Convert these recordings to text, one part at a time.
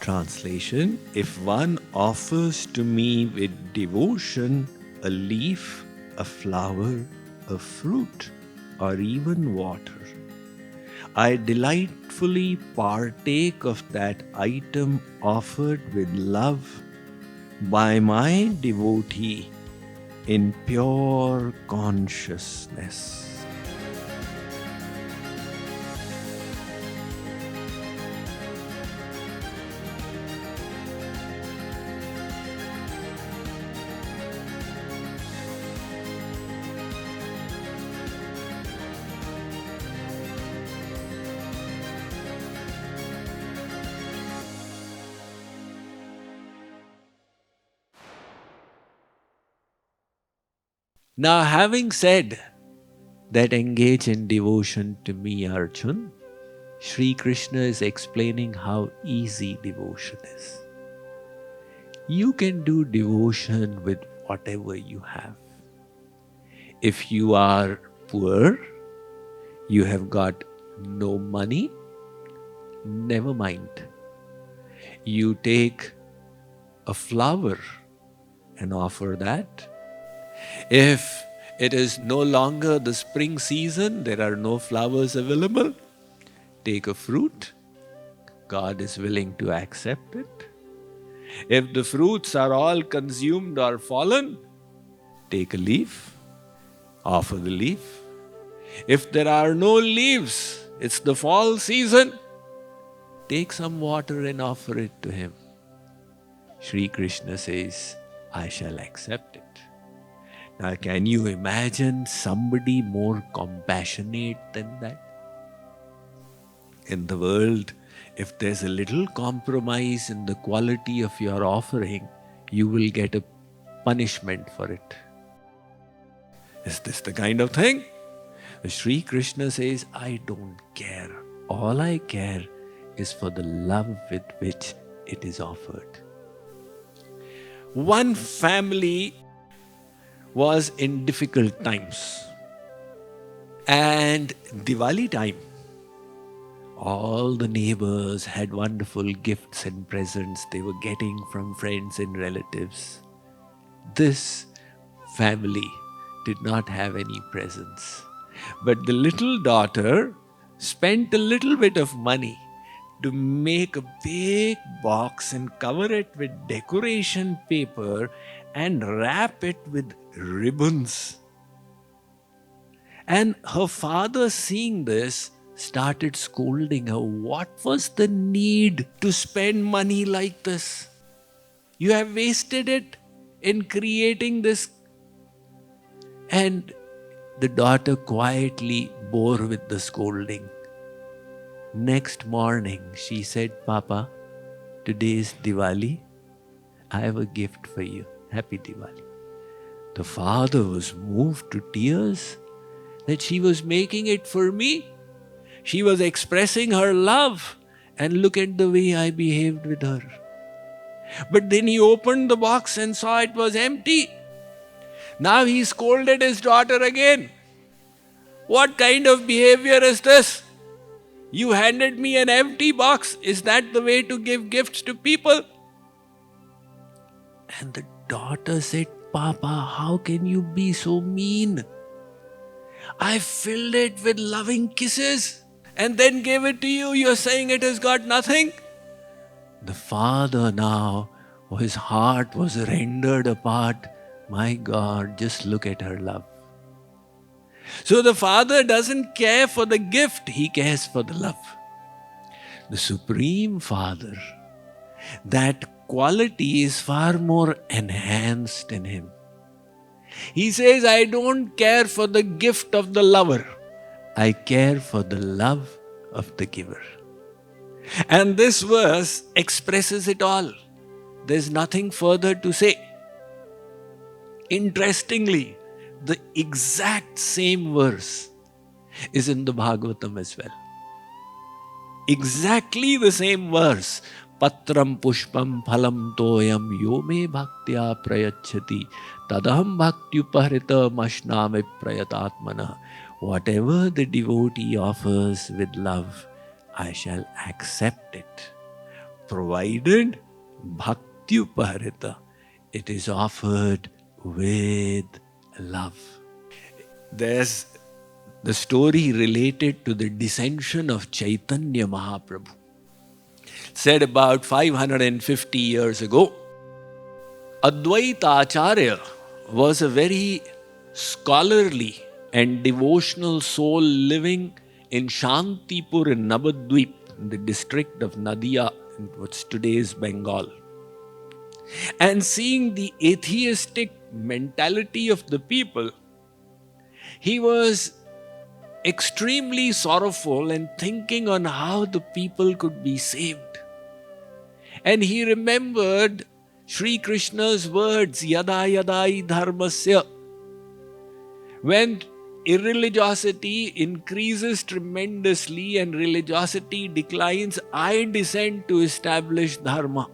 Translation: If one offers to me with devotion a leaf, a flower, a fruit, or even water, I delightfully partake of that item offered with love by my devotee in pure consciousness. Now, having said that engage in devotion to me, Arjun, Sri Krishna is explaining how easy devotion is. You can do devotion with whatever you have. If you are poor, you have got no money, never mind. You take a flower and offer that. If it is no longer the spring season, there are no flowers available, take a fruit. God is willing to accept it. If the fruits are all consumed or fallen, take a leaf, offer the leaf. If there are no leaves, it's the fall season, take some water and offer it to him. Sri Krishna says, I shall accept it. Now, can you imagine somebody more compassionate than that? In the world, if there's a little compromise in the quality of your offering, you will get a punishment for it. Is this the kind of thing? Sri Krishna says, I don't care. All I care is for the love with which it is offered. One family was in difficult times. And Diwali time, all the neighbors had wonderful gifts and presents they were getting from friends and relatives. This family did not have any presents. But the little daughter spent a little bit of money to make a big box and cover it with decoration paper and wrap it with ribbons. And her father, seeing this, started scolding her. What was the need to spend money like this? You have wasted it in creating this. And the daughter quietly bore with the scolding. Next morning, she said, Papa, today is Diwali. I have a gift for you. Happy Diwali. The father was moved to tears that she was making it for me. She was expressing her love, and look at the way I behaved with her. But then he opened the box and saw it was empty. Now he scolded his daughter again. What kind of behavior is this? You handed me an empty box. Is that the way to give gifts to people? And the daughter said, Papa, how can you be so mean? I filled it with loving kisses and then gave it to you. You're saying it has got nothing? The father now, his heart was rendered apart. My God, just look at her love. So the father doesn't care for the gift, he cares for the love. The Supreme Father, that quality is far more enhanced in him. He says, I don't care for the gift of the lover. I care for the love of the giver. And this verse expresses it all. There's nothing further to say. Interestingly, the exact same verse is in the Bhagavatam as well. Exactly the same verse. Patram pushpam phalam toyam yo me bhaktya prayachati tadaham bhaktyupahrita mashname prayatatmana. Whatever the devotee offers with love, I shall accept it. provided bhakti upaharita, it is offered with love. There's the story related to the descension of Chaitanya Mahaprabhu. Said about 550 years ago, Advaita Acharya was a very scholarly and devotional soul living in Shantipur in Navadvip, in the district of Nadia, in what's today's Bengal. And seeing the atheistic mentality of the people, he was extremely sorrowful and thinking on how the people could be saved. And he remembered Sri Krishna's words, Yada Yadai Dharmasya. When irreligiosity increases tremendously and religiosity declines, I descend to establish dharma.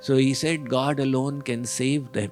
So he said God alone can save them.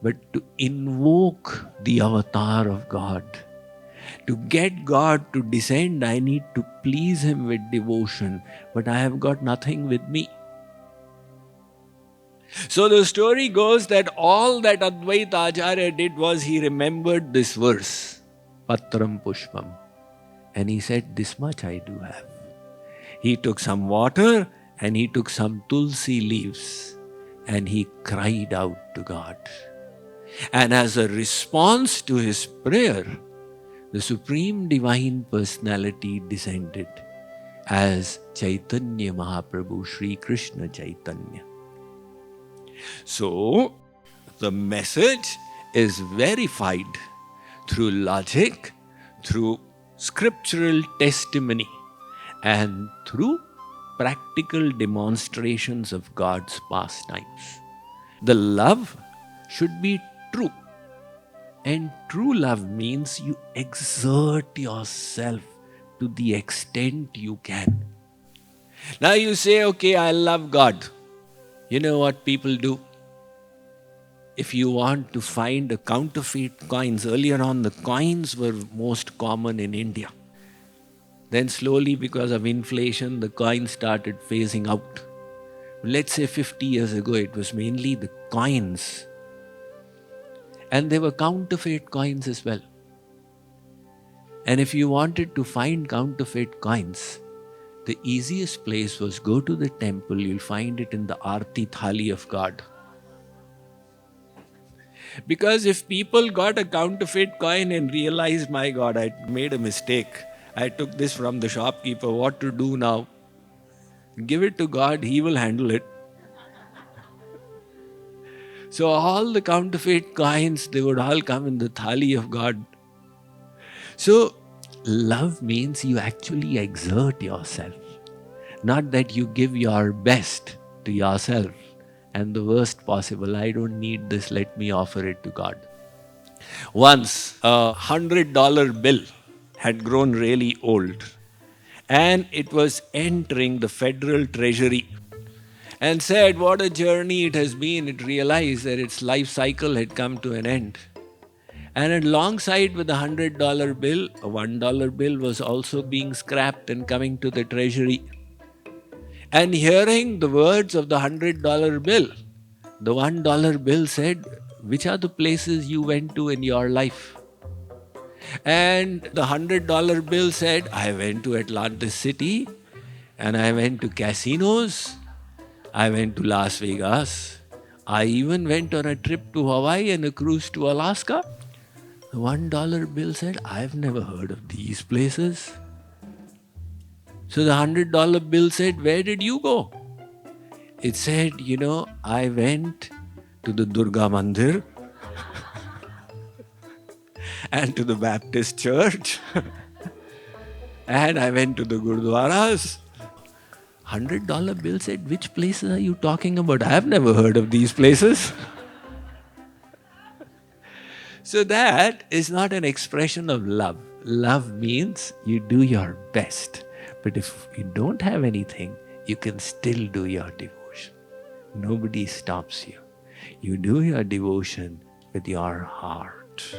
But to invoke the avatar of God, to get God to descend, I need to please Him with devotion. But I have got nothing with me. So the story goes that all that Advaita Acharya did was he remembered this verse, Patram Pushpam. And he said, this much I do have. He took some water and he took some Tulsi leaves and he cried out to God. And as a response to his prayer, the Supreme Divine Personality descended as Chaitanya Mahaprabhu, Sri Krishna Chaitanya. So, the message is verified through logic, through scriptural testimony, and through practical demonstrations of God's pastimes. The love should be true. And true love means you exert yourself to the extent you can. Now you say, okay, I love God. You know what people do? If you want to find a counterfeit coins, earlier on the coins were most common in India. Then slowly because of inflation, the coins started phasing out. Let's say 50 years ago, it was mainly the coins. And there were counterfeit coins as well. And if you wanted to find counterfeit coins, the easiest place was go to the temple, you'll find it in the Aarti Thali of God. Because if people got a counterfeit coin and realized, my God, I made a mistake, I took this from the shopkeeper, what to do now? Give it to God, He will handle it. So all the counterfeit coins, they would all come in the Thali of God. So love means you actually exert yourself. Not that you give your best to yourself and the worst possible. I don't need this, let me offer it to God. Once a $100 bill had grown really old and it was entering the federal treasury and said, what a journey it has been. It realized that its life cycle had come to an end. And alongside with the $100 bill, a $1 bill was also being scrapped and coming to the treasury. And hearing the words of the $100 bill, the $1 bill said, which are the places you went to in your life? And the $100 bill said, I went to Atlantis City and I went to casinos. I went to Las Vegas. I even went on a trip to Hawaii and a cruise to Alaska. The $1 bill said, I've never heard of these places. So the $100 bill said, where did you go? It said, I went to the Durga Mandir and to the Baptist church and I went to the Gurdwaras. $100 bill said, which places are you talking about? I have never heard of these places. So that is not an expression of love. Love means you do your best. But if you don't have anything, you can still do your devotion. Nobody stops you. You do your devotion with your heart.